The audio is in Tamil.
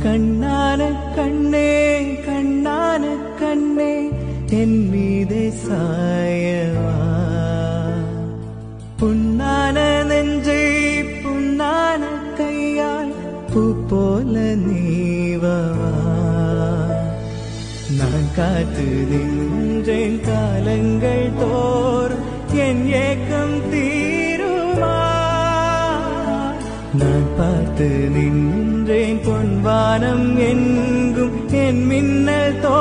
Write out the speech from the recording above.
கண்ணான கண்ணே கண்ணான கண்ணே என் மீதே சாயவா, புண்ணான நெஞ்சை புண்ணான கையால் பூ போல நீவா. நான் காத்து நின்றேன் காலங்கள் தோறும் என் ஏக்கம் தீருமா. நான் பார்த்து நின்றேன் பொன்வானம் எங்கும் என் மின்னல் தோ